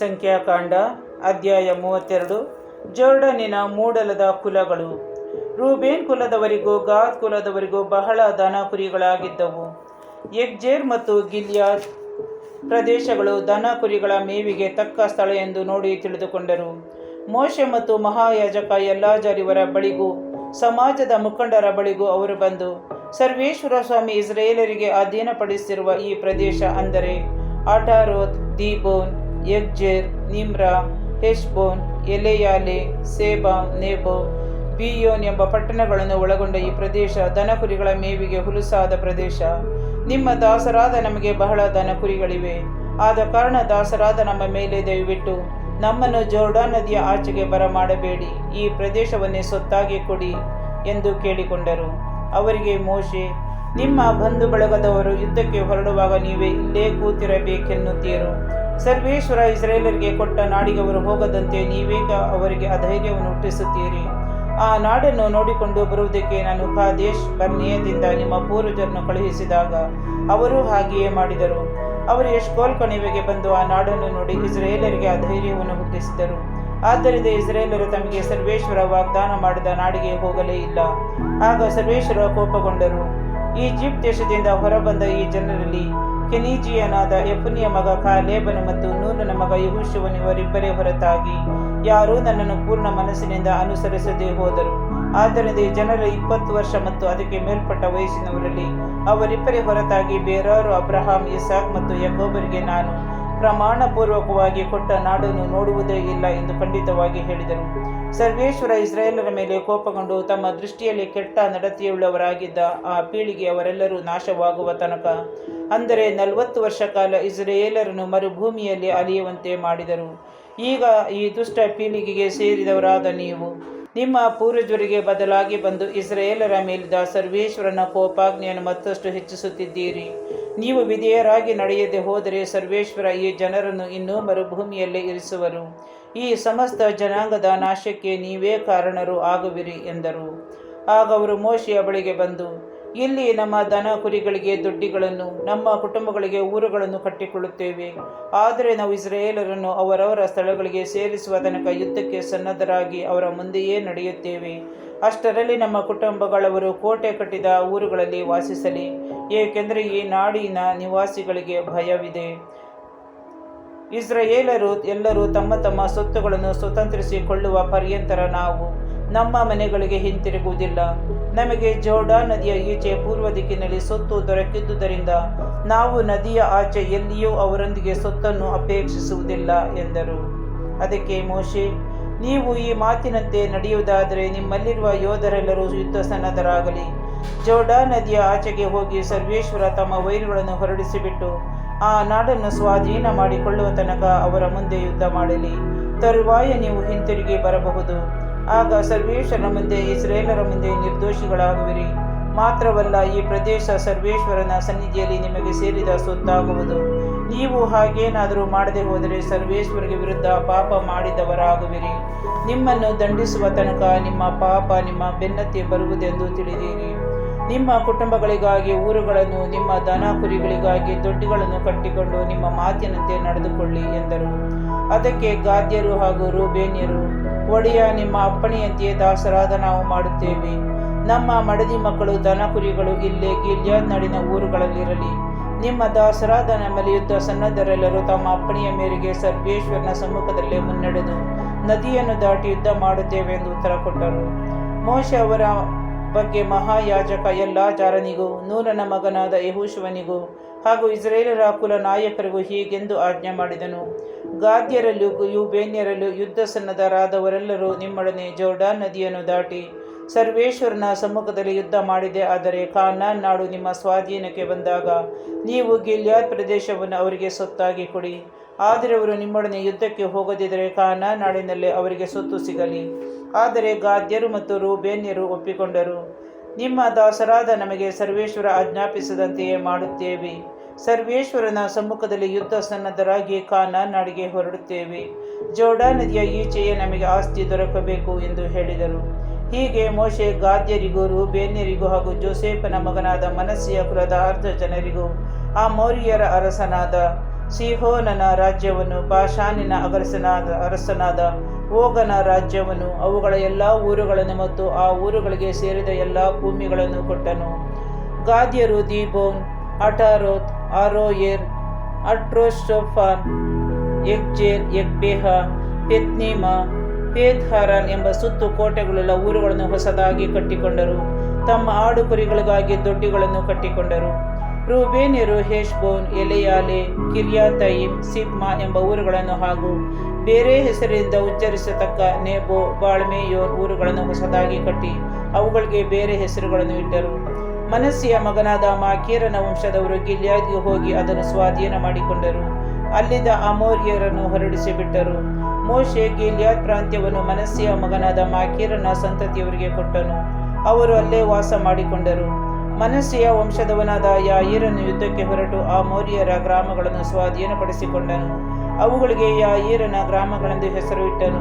ಸಂಖ್ಯಾಕಾಂಡ ಅಧ್ಯಾಯ 32. ಜೋರ್ಡನಿನ ಮೂಡಲದ ಕುಲಗಳು. ರೂಬೇನ್ ಕುಲದವರಿಗೂ ಗಾದ್ ಕುಲದವರಿಗೂ ಬಹಳ ದನ ಕುರಿಗಳಾಗಿದ್ದವು. ಯಗ್ಜೇರ್ ಮತ್ತು ಗಿಲ್ಯಾದ್ ಪ್ರದೇಶಗಳು ದನ ಕುರಿಗಳ ಮೇವಿಗೆ ತಕ್ಕ ಸ್ಥಳ ಎಂದು ನೋಡಿ ತಿಳಿದುಕೊಂಡರು. ಮೋಶೆ ಮತ್ತು ಮಹಾಯಾಜಕ ಎಲ್ಲಾಜಾರಿವರ ಬಳಿಗೂ ಸಮಾಜದ ಮುಖಂಡರ ಬಳಿಗೂ ಅವರು ಬಂದು, ಸರ್ವೇಶ್ವರ ಸ್ವಾಮಿ ಇಸ್ರಾಯೇಲರಿಗೆ ಅಧೀನಪಡಿಸಿರುವ ಈ ಪ್ರದೇಶ ಅಂದರೆ ಆಟಾರೋತ್, ದೀಬೋನ್, ಯಗ್ಜೇರ್, ನಿಮ್ರಾ, ಹೆಷ್ಬೋನ್, ಎಲೆಯಾಲೆ, ಸೇಬಾಮ್, ನೆಬೋ, ಬಿಯೋನ್ ಎಂಬ ಪಟ್ಟಣಗಳನ್ನು ಒಳಗೊಂಡ ಈ ಪ್ರದೇಶ ದನ ಕುರಿಗಳ ಮೇವಿಗೆ ಹುಲುಸಾದ ಪ್ರದೇಶ. ನಿಮ್ಮ ದಾಸರಾದ ನಮಗೆ ಬಹಳ ದನ ಕುರಿಗಳಿವೆ. ಆದ ಕಾರಣ ದಾಸರಾದ ನಮ್ಮ ಮೇಲೆ ದಯವಿಟ್ಟು ನಮ್ಮನ್ನು ಜೋರ್ಡಾನ್ ನದಿಯ ಆಚೆಗೆ ಬರಮಾಡಬೇಡಿ, ಈ ಪ್ರದೇಶವನ್ನೇ ಸೊತ್ತಾಗಿ ಕೊಡಿ ಎಂದು ಕೇಳಿಕೊಂಡರು. ಅವರಿಗೆ ಮೋಶೆ, ನಿಮ್ಮ ಬಂಧು ಬಳಗದವರು ಯುದ್ಧಕ್ಕೆ ಹೊರಡುವಾಗ ನೀವೇ ಇಲ್ಲೇ ಕೂತಿರಬೇಕೆನ್ನುತ್ತೀರು. ಸರ್ವೇಶ್ವರ ಇಸ್ರಾಯೇಲರಿಗೆ ಕೊಟ್ಟ ನಾಡಿಗೆ ಅವರು ಹೋಗದಂತೆ ನೀವೇಗ ಅವರಿಗೆ ಅಧೈರ್ಯವನ್ನು ಹುಟ್ಟಿಸುತ್ತೀರಿ. ಆ ನಾಡನ್ನು ನೋಡಿಕೊಂಡು ಬರುವುದಕ್ಕೆ ನಾನು ಕಾದೇಶ್ ಬರ್ನೇಯದಿಂದ ನಿಮ್ಮ ಪೂರ್ವಜರನ್ನು ಕಳುಹಿಸಿದಾಗ ಅವರು ಹಾಗೆಯೇ ಮಾಡಿದರು. ಅವರು ಎಷ್ಕೋಲ್ ಕಣಿವೆಗೆ ಬಂದು ಆ ನಾಡನ್ನು ನೋಡಿ ಇಸ್ರಾಯೇಲರಿಗೆ ಅಧೈರ್ಯವನ್ನು ಹುಟ್ಟಿಸಿದರು. ಆದ್ದರಿಂದ ಇಸ್ರಾಯೇಲರು ತಮಗೆ ಸರ್ವೇಶ್ವರ ವಾಗ್ದಾನ ಮಾಡಿದ ನಾಡಿಗೆ ಹೋಗಲೇ ಇಲ್ಲ. ಆಗ ಸರ್ವೇಶ್ವರ ಕೋಪಗೊಂಡರು. ಈಜಿಪ್ಟ್ ದೇಶದಿಂದ ಹೊರಬಂದ ಈ ಜನರಲ್ಲಿ ಕೆನೀಜಿಯನಾದ ಯೆಫುನ್ನೆಯ ಮಗ ಕಾಲೇಬನು ಮತ್ತು ನೂನನ ಮಗ ಯೆಹೋಶುವನು ಇವರಿಬ್ಬರೇ ಹೊರತಾಗಿ ಯಾರೂ ನನ್ನನ್ನು ಪೂರ್ಣ ಮನಸ್ಸಿನಿಂದ ಅನುಸರಿಸದೇ ಹೋದರು. ಆದ್ದರಿಂದ ಈ ಜನರ 20 ವರ್ಷ ಮತ್ತು ಅದಕ್ಕೆ ಮೇಲ್ಪಟ್ಟ ವಯಸ್ಸಿನವರಲ್ಲಿ ಅವರಿಬ್ಬರೇ ಹೊರತಾಗಿ ಬೇರಾರು ಅಬ್ರಹಾಂ, ಇಸಾಕ್ ಮತ್ತು ಯಾಕೋಬರಿಗೆ ನಾನು ಪ್ರಮಾಣ ಪೂರ್ವಕವಾಗಿ ಕೊಟ್ಟ ನಾಡನ್ನು ನೋಡುವುದೇ ಇಲ್ಲ ಎಂದು ಖಂಡಿತವಾಗಿ ಹೇಳಿದರು. ಸರ್ವೇಶ್ವರ ಇಸ್ರಾಯೇಲರ ಮೇಲೆ ಕೋಪಗೊಂಡು ತಮ್ಮ ದೃಷ್ಟಿಯಲ್ಲಿ ಕೆಟ್ಟ ನಡತೆಯುಳ್ಳವರಾಗಿದ್ದ ಆ ಪೀಳಿಗೆಯವರೆಲ್ಲರೂ ನಾಶವಾಗುವ ತನಕ, ಅಂದರೆ 40 ವರ್ಷ ಕಾಲ ಇಸ್ರಾಯೇಲರನ್ನು ಮರುಭೂಮಿಯಲ್ಲಿ ಅಲಿಯುವಂತೆ ಮಾಡಿದರು. ಈಗ ಈ ದುಷ್ಟ ಪೀಳಿಗೆಗೆ ಸೇರಿದವರಾದ ನೀವು ನಿಮ್ಮ ಪೂರ್ವಜರಿಗೆ ಬದಲಾಗಿ ಬಂದು ಇಸ್ರಾಯೇಲರ ಮೇಲಿದ್ದ ಸರ್ವೇಶ್ವರನ ಕೋಪಾಗ್ನಿಯನ್ನು ಮತ್ತಷ್ಟು ಹೆಚ್ಚಿಸುತ್ತಿದ್ದೀರಿ. ನೀವು ವಿಧೇಯರಾಗಿ ನಡೆಯದೆ ಹೋದರೆ ಸರ್ವೇಶ್ವರ ಈ ಜನರನ್ನು ಇನ್ನೂ ಮರುಭೂಮಿಯಲ್ಲೇ ಇರಿಸುವರು. ಈ ಸಮಸ್ತ ಜನಾಂಗದ ನಾಶಕ್ಕೆ ನೀವೇ ಕಾರಣರು ಆಗುವಿರಿ ಎಂದರು. ಆಗ ಅವರು ಮೋಶೆಯ ಬಳಿಗೆ ಬಂದು, ಇಲ್ಲಿ ನಮ್ಮ ದನ ಕುರಿಗಳಿಗೆ ದೊಡ್ಡಿಗಳನ್ನು, ನಮ್ಮ ಕುಟುಂಬಗಳಿಗೆ ಊರುಗಳನ್ನು ಕಟ್ಟಿಕೊಳ್ಳುತ್ತೇವೆ. ಆದರೆ ನಾವು ಇಸ್ರಾಯೇಲರನ್ನು ಅವರವರ ಸ್ಥಳಗಳಿಗೆ ಸೇರಿಸುವ ತನಕ ಯುದ್ಧಕ್ಕೆ ಸನ್ನದ್ಧರಾಗಿ ಅವರ ಮುಂದೆಯೇ ನಡೆಯುತ್ತೇವೆ. ಅಷ್ಟರಲ್ಲಿ ನಮ್ಮ ಕುಟುಂಬಗಳವರು ಕೋಟೆ ಕಟ್ಟಿದ ಊರುಗಳಲ್ಲಿ ವಾಸಿಸಲಿ, ಏಕೆಂದರೆ ಈ ನಾಡಿನ ನಿವಾಸಿಗಳಿಗೆ ಭಯವಿದೆ. ಇಸ್ರಾಯೇಲರು ಎಲ್ಲರೂ ತಮ್ಮ ತಮ್ಮ ಸೊತ್ತುಗಳನ್ನು ಸ್ವತಂತ್ರಿಸಿಕೊಳ್ಳುವ ಪರ್ಯಂತರ ನಾವು ನಮ್ಮ ಮನೆಗಳಿಗೆ ಹಿಂತಿರುಗುವುದಿಲ್ಲ. ನಮಗೆ ಜೋರ್ಡಾನ್ ನದಿಯ ಈಚೆ ಪೂರ್ವ ದಿಕ್ಕಿನಲ್ಲಿ ಸೊತ್ತು ದೊರಕಿದ್ದುದರಿಂದ ನಾವು ನದಿಯ ಆಚೆ ಎಲ್ಲಿಯೂ ಅವರೊಂದಿಗೆ ಸೊತ್ತನ್ನು ಅಪೇಕ್ಷಿಸುವುದಿಲ್ಲ ಎಂದರು. ಅದಕ್ಕೆ ಮೋಶೆ, ನೀವು ಈ ಮಾತಿನಂತೆ ನಡೆಯುವುದಾದರೆ ನಿಮ್ಮಲ್ಲಿರುವ ಯೋಧರೆಲ್ಲರೂ ಯುದ್ಧ ಸನ್ನದ್ಧರಾಗಲಿ. ಜೋರ್ಡಾನ್ ನದಿಯ ಆಚೆಗೆ ಹೋಗಿ ಸರ್ವೇಶ್ವರ ತಮ್ಮ ವೈರಿಗಳನ್ನು ಹೊರಡಿಸಿಬಿಟ್ಟು ಆ ನಾಡನ್ನು ಸ್ವಾಧೀನ ಮಾಡಿಕೊಳ್ಳುವ ತನಕ ಅವರ ಮುಂದೆ ಯುದ್ಧ ಮಾಡಲಿ. ತರುವಾಯ ನೀವು ಹಿಂತಿರುಗಿ ಬರಬಹುದು. ಆಗ ಸರ್ವೇಶ್ವರನ ಮುಂದೆ ಇಸ್ರಾಯೇಲರ ಮುಂದೆ ನಿರ್ದೋಷಿಗಳಾಗುವಿರಿ. ಮಾತ್ರವಲ್ಲ, ಈ ಪ್ರದೇಶ ಸರ್ವೇಶ್ವರನ ಸನ್ನಿಧಿಯಲ್ಲಿ ನಿಮಗೆ ಸೇರಿದ ಸೊತ್ತಾಗುವುದು. ನೀವು ಹಾಗೇನಾದರೂ ಮಾಡದೆ ಹೋದರೆ ಸರ್ವೇಶ್ವರಿಗೆ ವಿರುದ್ಧ ಪಾಪ ಮಾಡಿದವರಾಗುವಿರಿ. ನಿಮ್ಮನ್ನು ದಂಡಿಸುವ ತನಕ ನಿಮ್ಮ ಪಾಪ ನಿಮ್ಮ ಬೆನ್ನತ್ತಿ ಬರುವುದೆಂದು ತಿಳಿದಿರಿ. ನಿಮ್ಮ ಕುಟುಂಬಗಳಿಗಾಗಿ ಊರುಗಳನ್ನು, ನಿಮ್ಮ ದನ ಕುರಿಗಳಿಗಾಗಿ ದೊಡ್ಡಿಗಳನ್ನು ಕಟ್ಟಿಕೊಂಡು ನಿಮ್ಮ ಮಾತಿನಂತೆ ನಡೆದುಕೊಳ್ಳಿ ಎಂದರು. ಅದಕ್ಕೆ ಗಾದ್ಯರು ಹಾಗೂ ರೂಬೇನ್ಯರು, ಒಡೆಯ, ನಿಮ್ಮ ಅಪ್ಪಣೆಯಂತೆಯೇ ದಾಸರಾದ ನಾವು ಮಾಡುತ್ತೇವೆ. ನಮ್ಮ ಮಡದಿ ಮಕ್ಕಳು ದನ ಕುರಿಗಳು ಇಲ್ಲೇ ಗಿಲ್ಯಾದ್ ನಾಡಿನ ಊರುಗಳಲ್ಲಿರಲಿ. ನಿಮ್ಮ ದಾಸರಾದ ನಮ್ಮಲ್ಲಿ ಯುದ್ಧ ಸನ್ನದ್ಧರೆಲ್ಲರೂ ತಮ್ಮ ಅಪ್ಪಣೆಯ ಮೇರೆಗೆ ಸರ್ವೇಶ್ವರನ ಸಮ್ಮುಖದಲ್ಲೇ ಮುನ್ನಡೆದು ನದಿಯನ್ನು ದಾಟಿ ಯುದ್ಧ ಮಾಡುತ್ತೇವೆ ಎಂದು ಉತ್ತರ ಕೊಟ್ಟರು. ಮೋಶೆ ಅವರ ಬಗ್ಗೆ ಮಹಾಯಾಜಕ ಎಲ್ಲಾಜಾರನಿಗೂ ನೂನನ ಮಗನಾದ ಯೆಹೋಶುವನಿಗೂ ಹಾಗೂ ಇಸ್ರಾಯೇಲರ ಕುಲ ನಾಯಕರಿಗೂ ಹೀಗೆಂದು ಆಜ್ಞೆ ಮಾಡಿದನು. ಗಾದ್ಯರಲ್ಲೂ ರೂಬೇನ್ಯರಲ್ಲೂ ಯುದ್ಧ ಸನ್ನದ್ಧರಾದವರೆಲ್ಲರೂ ನಿಮ್ಮೊಡನೆ ಜೋರ್ಡಾನ್ ನದಿಯನ್ನು ದಾಟಿ ಸರ್ವೇಶ್ವರನ ಸಮ್ಮುಖದಲ್ಲಿ ಯುದ್ಧ ಮಾಡಿದೆ. ಆದರೆ ಕಾನಾನ್ ನಾಡು ನಿಮ್ಮ ಸ್ವಾಧೀನಕ್ಕೆ ಬಂದಾಗ ನೀವು ಗಿಲ್ಯಾದ್ ಪ್ರದೇಶವನ್ನು ಅವರಿಗೆ ಸೊತ್ತಾಗಿ ಕೊಡಿ. ಆದರೆ ಅವರು ನಿಮ್ಮೊಡನೆ ಯುದ್ಧಕ್ಕೆ ಹೋಗದಿದ್ದರೆ ಕಾನಾನ್ ನಾಡಿನಲ್ಲೇ ಅವರಿಗೆ ಸೊತ್ತು ಸಿಗಲಿ. ಆದರೆ ಗಾದ್ಯರು ಮತ್ತು ರೂಬೇನ್ಯರು ಒಪ್ಪಿಕೊಂಡರು. ನಿಮ್ಮ ದಾಸರಾದ ನಮಗೆ ಸರ್ವೇಶ್ವರ ಆಜ್ಞಾಪಿಸಿದಂತೆಯೇ ಮಾಡುತ್ತೇವೆ. ಸರ್ವೇಶ್ವರನ ಸಮ್ಮುಖದಲ್ಲಿ ಯುದ್ಧ ಸನ್ನದ್ಧರಾಗಿ ಕಾನಾನ್ ನಾಡಿಗೆ ಹೊರಡುತ್ತೇವೆ. ಜೋರ್ಡಾನ್ ನದಿಯ ಈಚೆಯೇ ನಮಗೆ ಆಸ್ತಿ ದೊರಕಬೇಕು ಎಂದು ಹೇಳಿದರು. ಹೀಗೆ ಮೋಶೆ ಗಾದ್ಯರಿಗೂ ರೂಬೇನ್ಯರಿಗೂ ಹಾಗೂ ಜೋಸೇಫನ ಮಗನಾದ ಮನಸ್ಸೆಯ ಕುಲದ ಅರ್ಧ ಜನರಿಗೂ ಆ ಮೋರಿಯರ ಅರಸನಾದ ಸಿಹೋನನ ರಾಜ್ಯವನ್ನು, ಬಾಷಾನಿನ ಅರಸನಾದ ಓಗನ ರಾಜ್ಯವನ್ನು, ಅವುಗಳ ಎಲ್ಲ ಊರುಗಳನ್ನು ಮತ್ತು ಆ ಊರುಗಳಿಗೆ ಸೇರಿದ ಎಲ್ಲ ಭೂಮಿಗಳನ್ನು ಕೊಟ್ಟನು. ಗಾದ್ಯರು ದೀಬೋನ್, ಅಟಾರೋತ್, ಆರೋಯೇರ್, ಅಟ್ರೋಸ್ಟೋಫಾನ್, ಯಗ್ಜೇರ್, ಯಗ್ಬೇಹ, ಪೆತ್ನೀಮ, ಪೇತ್ಹಾರಾನ್ ಎಂಬ ಸುತ್ತು ಕೋಟೆಗಳುಳ್ಳ ಊರುಗಳನ್ನು ಹೊಸದಾಗಿ ಕಟ್ಟಿಕೊಂಡರು. ತಮ್ಮ ಆಡು ಕುರಿಗಳಿಗಾಗಿ ದೊಡ್ಡಿಗಳನ್ನು ಕಟ್ಟಿಕೊಂಡರು. ರೂಬೇನ್ಯರು ಹೆಷ್ಬೋನ್, ಎಲೆಯಾಲೆ, ಕಿರ್ಯಾತಯಿಮ್, ಸಿಬ್ಮಾ ಎಂಬ ಊರುಗಳನ್ನು ಹಾಗೂ ಬೇರೆ ಹೆಸರಿನಿಂದ ಉಚ್ಚರಿಸತಕ್ಕ ನೇಬೋ, ಬಾಳ್ಮೆಯೋನ್ ಊರುಗಳನ್ನು ಹೊಸದಾಗಿ ಕಟ್ಟಿ ಅವುಗಳಿಗೆ ಬೇರೆ ಹೆಸರುಗಳನ್ನು ಇಟ್ಟರು. ಮನಸ್ಸೆಯ ಮಗನಾದ ಮಾಕೀರನ ವಂಶದವರು ಗಿಲ್ಯಾದ್ಗೆ ಹೋಗಿ ಅದನ್ನು ಸ್ವಾಧೀನ ಮಾಡಿಕೊಂಡರು. ಅಲ್ಲಿದ್ದ ಅಮೋರಿಯರನ್ನು ಹೊರಡಿಸಿಬಿಟ್ಟರು. ಮೋಶೆ ಗಿಲ್ಯಾದ್ ಪ್ರಾಂತ್ಯವನ್ನು ಮನಸ್ಸೆಯ ಮಗನಾದ ಮಾಕೀರನ ಸಂತತಿಯವರಿಗೆ ಕೊಟ್ಟನು. ಅವರು ಅಲ್ಲೇ ವಾಸ ಮಾಡಿಕೊಂಡರು. ಮನಸ್ಸೆಯ ವಂಶದವನಾದ ಯಾಯೀರನು ಯುದ್ಧಕ್ಕೆ ಹೊರಟು ಅಮೋರಿಯರ ಗ್ರಾಮಗಳನ್ನು ಸ್ವಾಧೀನಪಡಿಸಿಕೊಂಡನು. ಅವುಗಳಿಗೆ ಯಾಯೀರನ ಗ್ರಾಮಗಳೆಂದು ಹೆಸರು ಇಟ್ಟನು.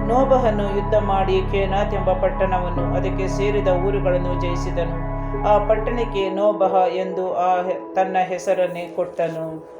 ನೋಬಹನು ಯುದ್ಧ ಮಾಡಿ ಕೇನಾತ್ ಎಂಬ ಪಟ್ಟಣವನ್ನು ಅದಕ್ಕೆ ಸೇರಿದ ಊರುಗಳನ್ನು ಜಯಿಸಿದನು. ಆ ಪಟ್ಟಣಕ್ಕೆ ನೋಬಹ ಎಂದು ತನ್ನ ಹೆಸರನ್ನೇ ಕೊಟ್ಟನು.